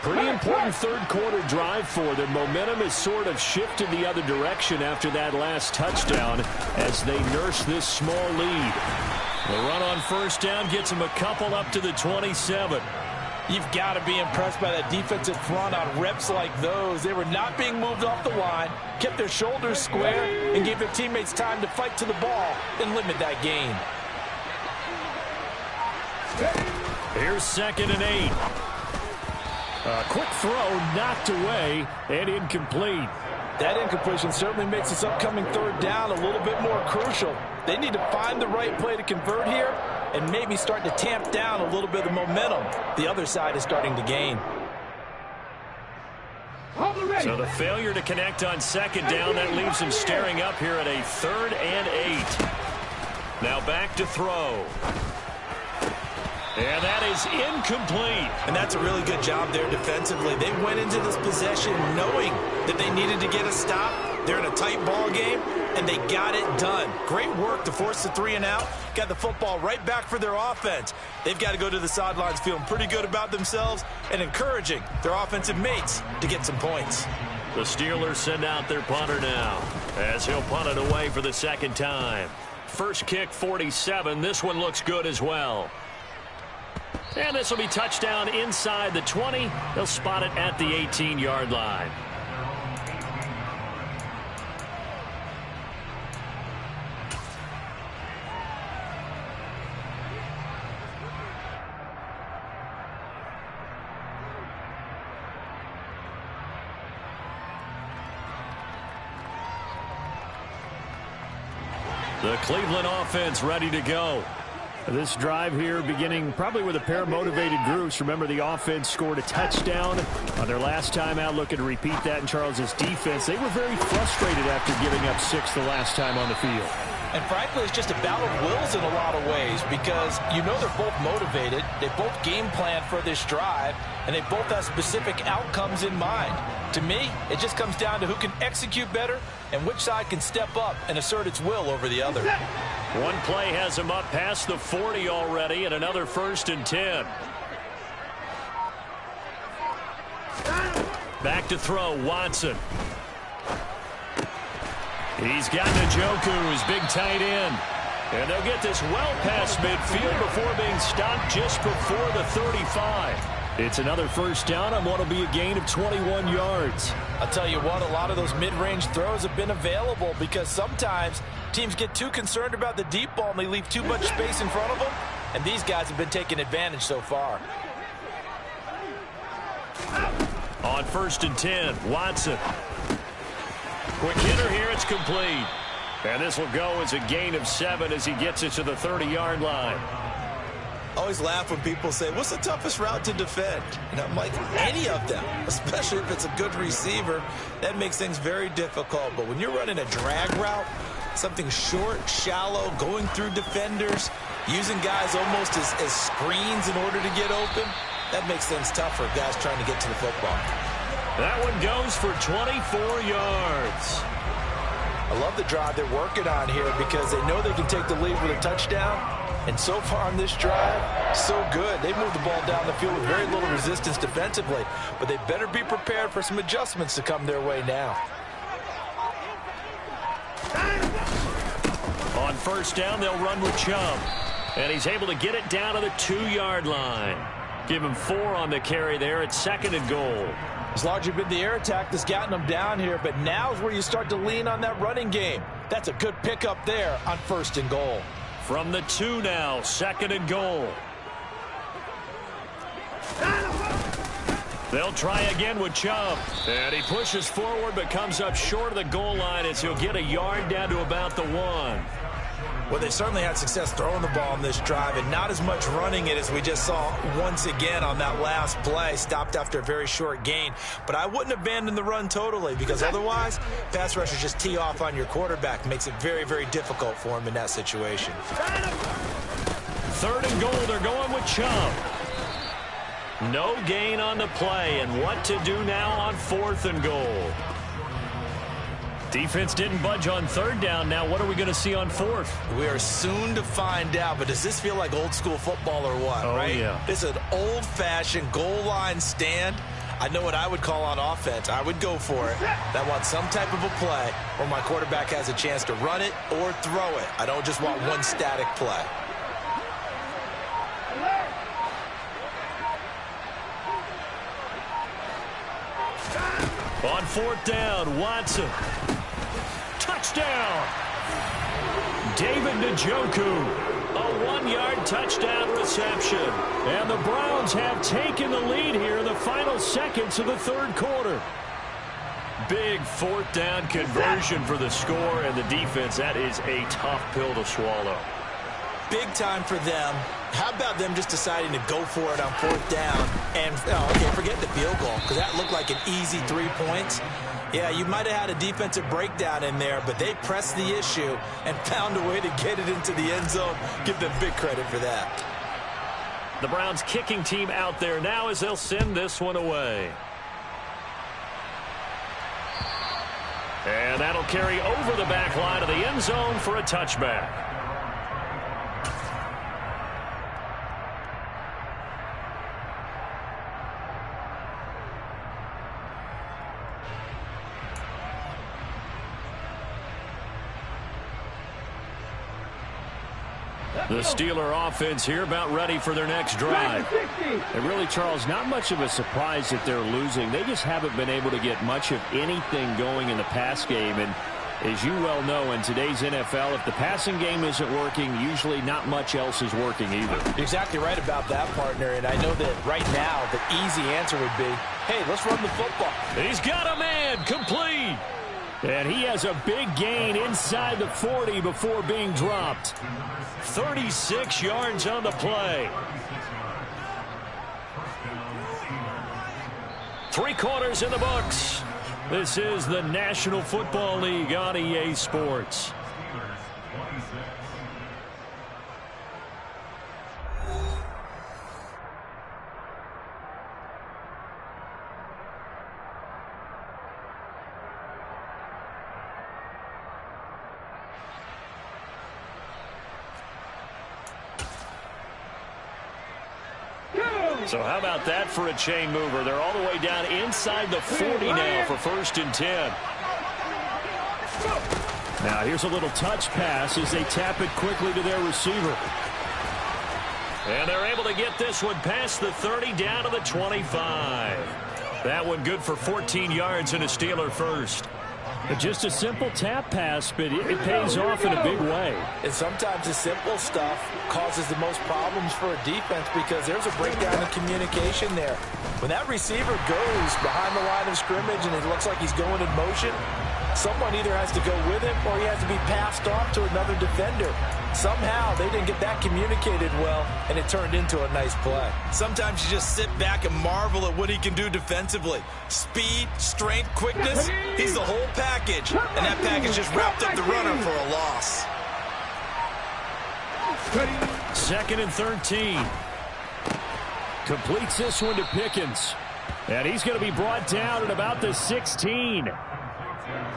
Pretty important 3rd quarter drive for them. Momentum has sort of shifted the other direction after that last touchdown as they nurse this small lead. The run on 1st down gets them a couple up to the 27. You've got to be impressed by that defensive front on reps like those. They were not being moved off the line, kept their shoulders square, and gave their teammates time to fight to the ball and limit that gain. Here's 2nd and 8. A quick throw knocked away and incomplete. That incompletion certainly makes this upcoming third down a little bit more crucial. They need to find the right play to convert here and maybe start to tamp down a little bit of momentum the other side is starting to gain. So the failure to connect on second down, that leaves him staring up here at a 3rd and 8. Now back to throw. And that is incomplete. And that's a really good job there defensively. They went into this possession knowing that they needed to get a stop. They're in a tight ball game, and they got it done. Great work to force the 3 and out. Got the football right back for their offense. They've got to go to the sidelines feeling pretty good about themselves and encouraging their offensive mates to get some points. The Steelers send out their punter now as he'll punt it away for the second time. First kick, 47. This one looks good as well. And this will be touchdown inside the 20. They'll spot it at the 18-yard line. The Cleveland offense ready to go. This drive here beginning probably with a pair of motivated groups. Remember, the offense scored a touchdown on their last time out. Looking to repeat that in Charles's defense. They were very frustrated after giving up 6 the last time on the field. And frankly, it's just a battle of wills in a lot of ways because you know they're both motivated. They both game plan for this drive, and they both have specific outcomes in mind. To me, it just comes down to who can execute better and which side can step up and assert its will over the other. One play has him up past the 40 already, and another 1st and 10. Back to throw, Watson. He's got Njoku, his big tight end. And they'll get this well past midfield before being stopped just before the 35. It's another first down on what will be a gain of 21 yards. I'll tell you what, a lot of those mid-range throws have been available because sometimes teams get too concerned about the deep ball and they leave too much space in front of them. And these guys have been taking advantage so far. On 1st and 10, Watson. Quick hitter here, it's complete. And this will go as a gain of 7 as he gets it to the 30-yard line. I always laugh when people say, what's the toughest route to defend? And I'm like, any of them, especially if it's a good receiver. That makes things very difficult. But when you're running a drag route, something short, shallow, going through defenders, using guys almost as screens in order to get open, that makes things tough for guys trying to get to the football. That one goes for 24 yards. I love the drive they're working on here because they know they can take the lead with a touchdown. And so far on this drive, so good. They moved the ball down the field with very little resistance defensively. But they better be prepared for some adjustments to come their way now. On 1st down, they'll run with Chubb. And he's able to get it down to the 2-yard line. Give him 4 on the carry there at 2nd and goal. It's largely been the air attack that's gotten them down here, but now is where you start to lean on that running game. That's a good pickup there on 1st and goal. From the 2 now, 2nd and goal. They'll try again with Chubb. And he pushes forward but comes up short of the goal line as he'll get a yard down to about the 1. Well, they certainly had success throwing the ball on this drive and not as much running it as we just saw once again on that last play. Stopped after a very short gain. But I wouldn't abandon the run totally because otherwise, pass rushers just tee off on your quarterback. Makes it very, very difficult for him in that situation. 3rd and goal, they're going with Chubb. No gain on the play, and what to do now on 4th and goal. Defense didn't budge on 3rd down. Now what are we going to see on 4th? We are soon to find out, but does this feel like old school football or what, right? Yeah. It's an old-fashioned goal line stand. I know what I would call on offense. I would go for it. I want some type of a play where my quarterback has a chance to run it or throw it. I don't just want one static play. On 4th down, Watson. Touchdown! David Njoku. A 1-yard touchdown reception. And the Browns have taken the lead here in the final seconds of the 3rd quarter. big fourth down conversion for the score, and the defense, that is a tough pill to swallow. Big time for them. How about them just deciding to go for it on fourth down? And, okay, forget the field goal, because that looked like an easy 3 points. Yeah, you might have had a defensive breakdown in there, but they pressed the issue and found a way to get it into the end zone. Give them big credit for that. The Browns kicking team out there now as they'll send this one away. And that'll carry over the back line of the end zone for a touchback. The Steeler offense here about ready for their next drive. And really, Charles, not much of a surprise that they're losing. They just haven't been able to get much of anything going in the pass game. And as you well know, in today's NFL, if the passing game isn't working, usually not much else is working either. You're exactly right about that, partner. And I know that right now the easy answer would be, hey, let's run the football. He's got a man complete. And he has a big gain inside the 40 before being dropped. 36 yards on the play. 3 quarters in the books. This is the National Football League on EA Sports. So how about that for a chain mover? They're all the way down inside the 40 now for 1st and 10. Now here's a little touch pass as they tap it quickly to their receiver. And they're able to get this one past the 30 down to the 25. That one good for 14 yards and a Steeler first. Just a simple tap pass, but it pays off in a big way. And sometimes the simple stuff causes the most problems for a defense because there's a breakdown in communication there. When that receiver goes behind the line of scrimmage and it looks like he's going in motion, someone either has to go with him or he has to be passed off to another defender. Somehow they didn't get that communicated well, and it turned into a nice play. Sometimes you just sit back and marvel at what he can do defensively. Speed, strength, quickness, he's the whole package. And that package just wrapped up the runner for a loss. 2nd and 13. Completes this one to Pickens. And he's going to be brought down at about the 16.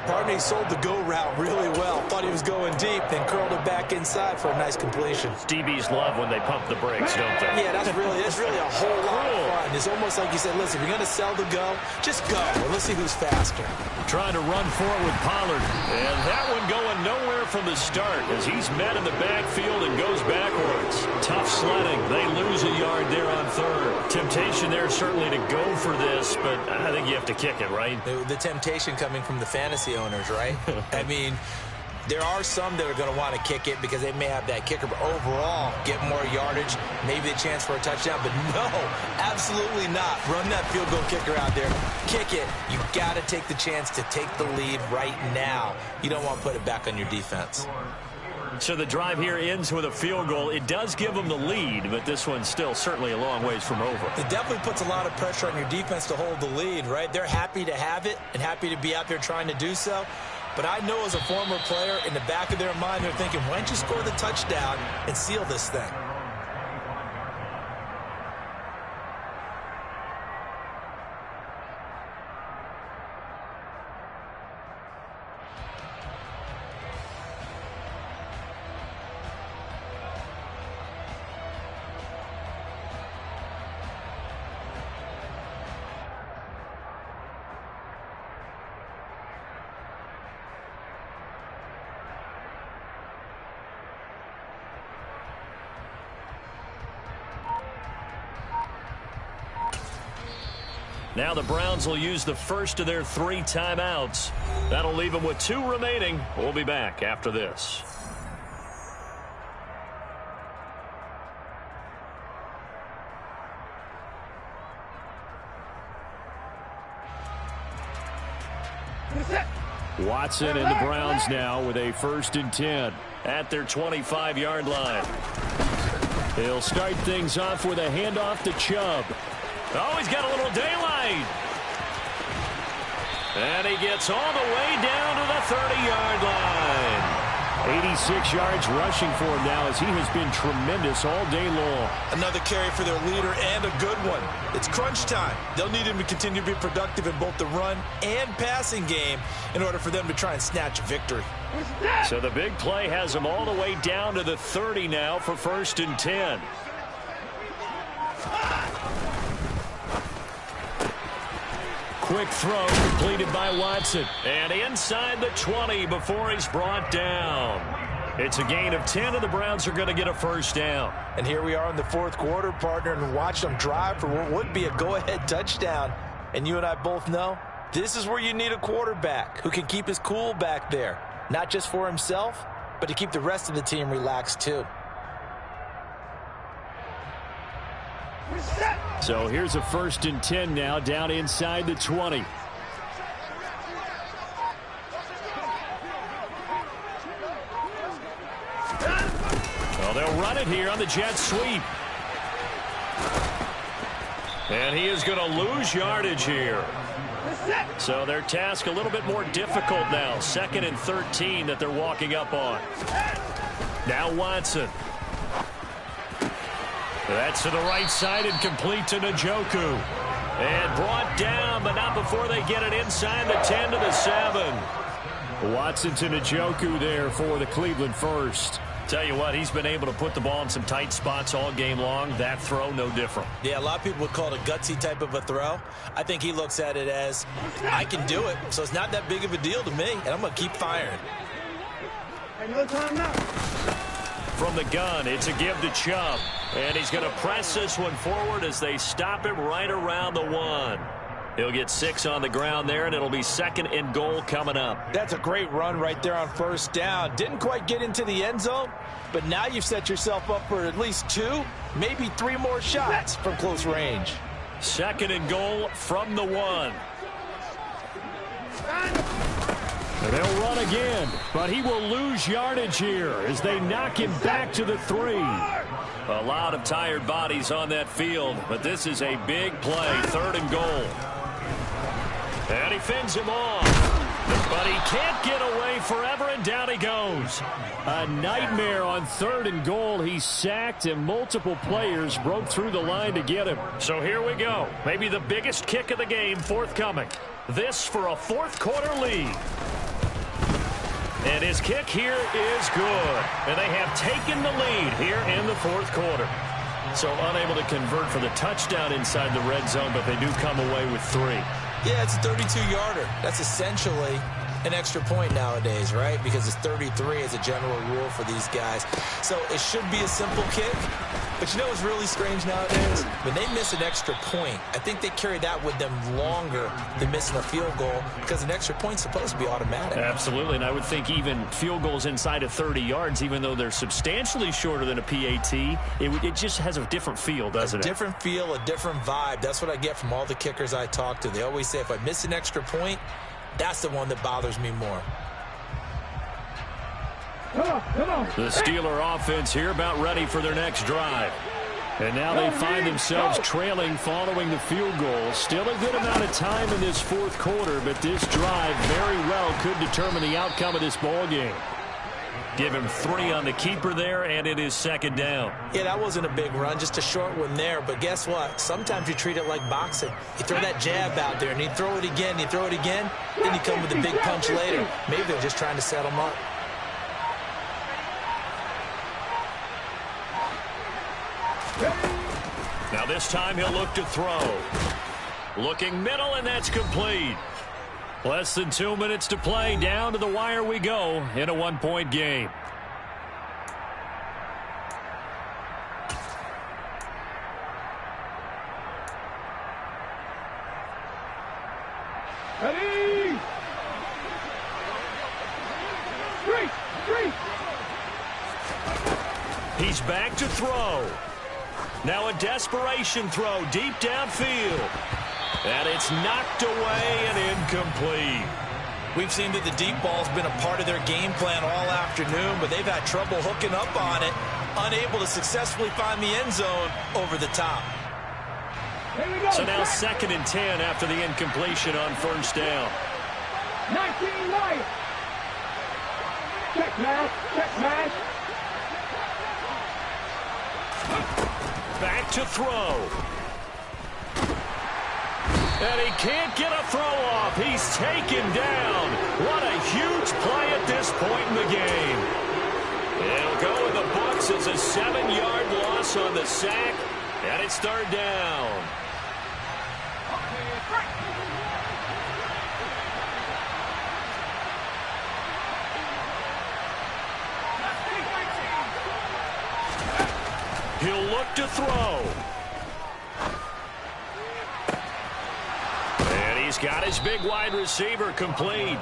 Pardon me, sold the go route really well. Thought he was going deep, then curled it back inside for a nice completion. DBs love when they pump the brakes, don't they? Yeah, that's really a whole lot of fun. It's almost like you said, listen, if you're going to sell the go, just go. And let's see who's faster. Trying to run for it with Pollard. And that one going nowhere from the start as he's met in the backfield and goes backwards. Tough sledding. They lose a yard there on 3rd. Temptation there certainly to go for this, but I think you have to kick it, right? The temptation coming from the fantasy owners, right? I mean, there are some that are going to want to kick it because they may have that kicker, but overall, get more yardage, maybe a chance for a touchdown. But no, absolutely not. Run that field goal kicker out there. Kick it. You got to take the chance to take the lead right now. You don't want to put it back on your defense. So the drive here ends with a field goal. It does give them the lead, but this one's still certainly a long ways from over. It definitely puts a lot of pressure on your defense to hold the lead, right? They're happy to have it and happy to be out there trying to do so. But I know as a former player, in the back of their mind, they're thinking, why don't you score the touchdown and seal this thing? Now the Browns will use the first of their 3 timeouts. That'll leave them with 2 remaining. We'll be back after this. Watson and the Browns now with a 1st and 10. At their 25-yard line. They'll start things off with a handoff to Chubb. Oh, he's got a little daylight. And he gets all the way down to the 30-yard line. 86 yards rushing for him now as he has been tremendous all day long. Another carry for their leader and a good one. It's crunch time. They'll need him to continue to be productive in both the run and passing game in order for them to try and snatch a victory. So the big play has him all the way down to the 30 now for 1st and 10. Quick throw completed by Watson. And inside the 20 before he's brought down. It's a gain of 10, and the Browns are going to get a 1st down. And here we are in the 4th quarter, partner, and watch them drive for what would be a go-ahead touchdown. And you and I both know this is where you need a quarterback who can keep his cool back there. Not just for himself, but to keep the rest of the team relaxed too. So here's a 1st and 10 now down inside the 20. Well, they'll run it here on the jet sweep. And he is going to lose yardage here. So their task a little bit more difficult now. 2nd and 13 that they're walking up on. Now Watson. That's to the right side and complete to Njoku. And brought down, but not before they get it inside the 10 to the 7. Watson to Njoku there for the Cleveland 1st. Tell you what, he's been able to put the ball in some tight spots all game long. That throw, no different. Yeah, a lot of people would call it a gutsy type of a throw. I think he looks at it as, I can do it, so it's not that big of a deal to me, and I'm going to keep firing. No time now. From the gun, it's a give to Chubb. And he's going to press this one forward as they stop him right around the 1. He'll get 6 on the ground there, and it'll be 2nd and goal coming up. That's a great run right there on 1st down. Didn't quite get into the end zone, but now you've set yourself up for at least 2, maybe 3 more shots from close range. 2nd and goal from the 1. And they'll run again, but he will lose yardage here as they knock him back to the 3. A lot of tired bodies on that field, but this is a big play. 3rd and goal. And he fends him off. But he can't get away forever, and down he goes. A nightmare on 3rd and goal. He sacked, and multiple players broke through the line to get him. So here we go. Maybe the biggest kick of the game forthcoming. This for a 4th quarter lead. And his kick here is good. And they have taken the lead here in the 4th quarter. So unable to convert for the touchdown inside the red zone, but they do come away with 3. Yeah, it's a 32-yarder. That's essentially an extra point nowadays, right? Because it's 33 as a general rule for these guys. So it should be a simple kick. But you know what's really strange nowadays? When they miss an extra point, I think they carry that with them longer than missing a field goal because an extra point's supposed to be automatic. Absolutely, and I would think even field goals inside of 30 yards, even though they're substantially shorter than a PAT, it just has a different feel, doesn't it? A different feel, a different vibe. That's what I get from all the kickers I talk to. They always say if I miss an extra point, that's the one that bothers me more. Come on. The Steeler offense here about ready for their next drive. And now they find themselves trailing following the field goal. Still a good amount of time in this 4th quarter, but this drive very well could determine the outcome of this ball game. Give him 3 on the keeper there, and it is 2nd down. Yeah, that wasn't a big run, just a short one there. But guess what? Sometimes you treat it like boxing. You throw that jab out there, and you throw it again, you throw it again, then you come with a big punch later. Maybe they're just trying to set them up. Now this time he'll look to throw. Looking middle, and that's complete. Less than 2 minutes to play. Down to the wire we go in a 1-point game. Ready? 3. He's back to throw. Now a desperation throw deep downfield. And it's knocked away and incomplete. We've seen that the deep ball's been a part of their game plan all afternoon, but they've had trouble hooking up on it, unable to successfully find the end zone over the top. So now 2nd and 10 after the incompletion on first down. 19 right. Check mash. Check mash. Back to throw. And he can't get a throw off. He's taken down. What a huge play at this point in the game. It'll go in the books as a 7-yard loss on the sack, and it's 3rd down. He'll look to throw. And he's got his big wide receiver complete.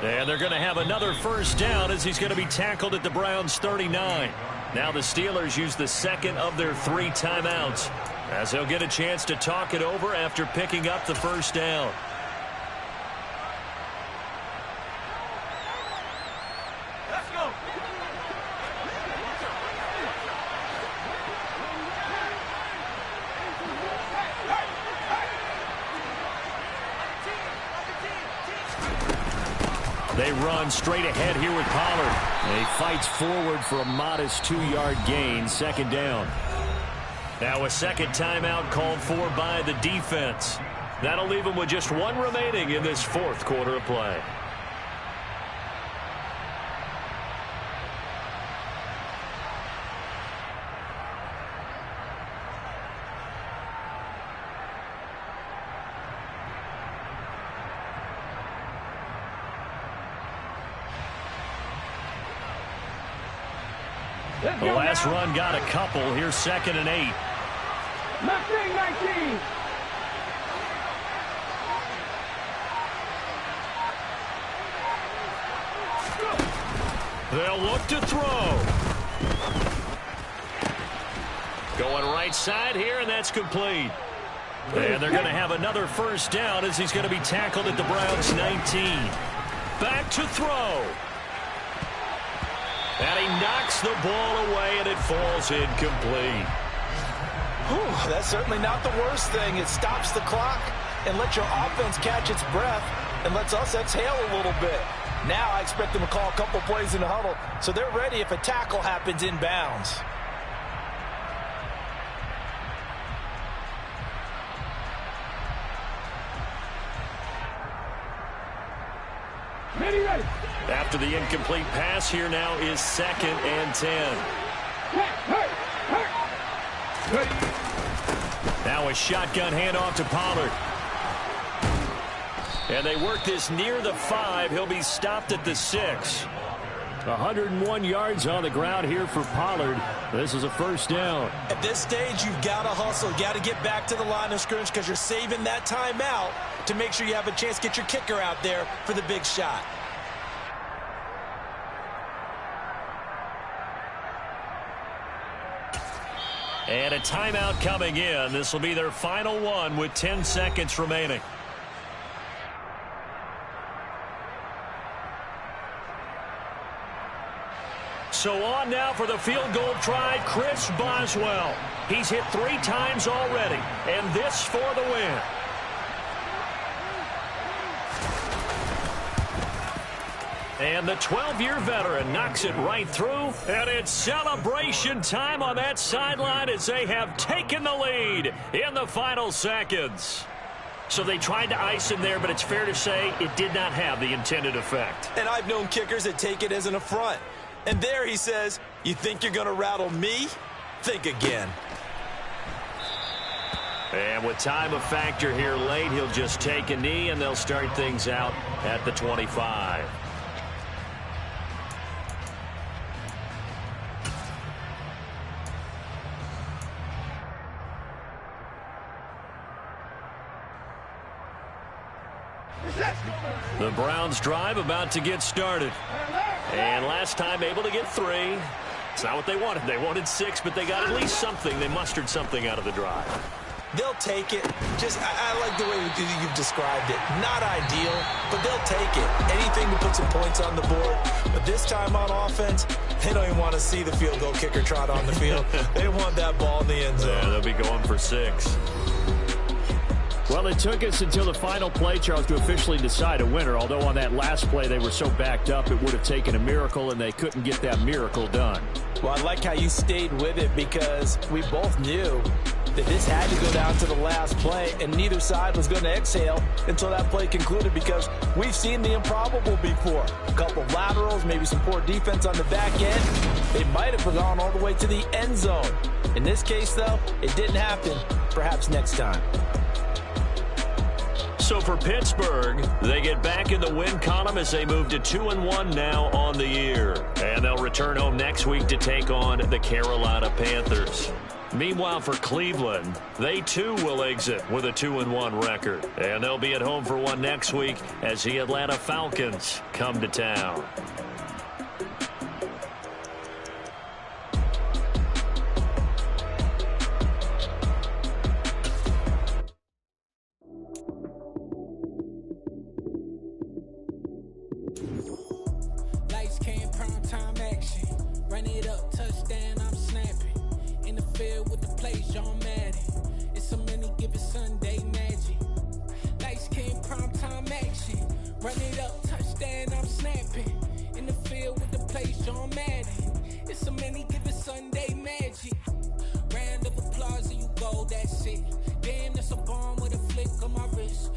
And they're going to have another first down as he's going to be tackled at the Browns' 39. Now the Steelers use the 2nd of their 3 timeouts as they'll get a chance to talk it over after picking up the first down. Let's go. They run straight ahead here with Pollard. And he fights forward for a modest 2-yard gain, 2nd down. Now a 2nd timeout called for by the defense. That'll leave them with just 1 remaining in this 4th quarter of play. Let's The go last now. run got a couple. Here's 2nd and 8. 19. They'll look to throw. Going right side here, and that's complete. And they're going to have another first down as he's going to be tackled at the Browns' 19. Back to throw. And he knocks the ball away, and it falls incomplete. Whew, that's certainly not the worst thing. It stops the clock and lets your offense catch its breath and lets us exhale a little bit. Now I expect them to call a couple plays in the huddle so they're ready if a tackle happens inbounds. Ready. After the incomplete pass, here now is 2nd and 10. Now a shotgun handoff to Pollard. And they work this near the 5. He'll be stopped at the 6. 101 yards on the ground here for Pollard. This is a first down. At this stage, you've got to hustle. You've got to get back to the line of scrimmage because you're saving that timeout to make sure you have a chance to get your kicker out there for the big shot. And a timeout coming in. This will be their final one with 10 seconds remaining. So on now for the field goal try, Chris Boswell. He's hit 3 times already, and this for the win. And the 12-year veteran knocks it right through, and it's celebration time on that sideline as they have taken the lead in the final seconds. So they tried to ice him there, but it's fair to say it did not have the intended effect. And I've known kickers that take it as an affront. And there he says, you think you're going to rattle me? Think again. And with time a factor here late, he'll just take a knee, and they'll start things out at the 25. The Browns drive about to get started. And last time able to get 3. It's not what they wanted. They wanted 6, but they got at least something. They mustered something out of the drive. They'll take it. Just, I like the way you've described it. Not ideal, but they'll take it. Anything to put some points on the board. But this time on offense, they don't even want to see the field goal kicker trot on the field. They want that ball in the end zone. Yeah, they'll be going for 6. Well, it took us until the final play, Charles, to officially decide a winner. Although on that last play they were so backed up, it would have taken a miracle, and they couldn't get that miracle done. Well, I like how you stayed with it because we both knew that this had to go down to the last play, and neither side was going to exhale until that play concluded because we've seen the improbable before. A couple of laterals, maybe some poor defense on the back end. They might have gone all the way to the end zone. In this case, though, it didn't happen. Perhaps next time. So for Pittsburgh, they get back in the win column as they move to 2-1 now on the year. And they'll return home next week to take on the Carolina Panthers. Meanwhile, for Cleveland, they too will exit with a 2-1 record. And they'll be at home for one next week as the Atlanta Falcons come to town. Lights came, prime time action. Run it up, touchdown, I'm snapping. In the field with the play, John Madden. It's a many given Sunday magic. Lights came, prime time action. Run it up, touchdown, I'm snapping. In the field with the play, John Madden. It's a many given Sunday magic. Round of applause and you go, that's it. Damn, that's a bomb with a flick on my wrist.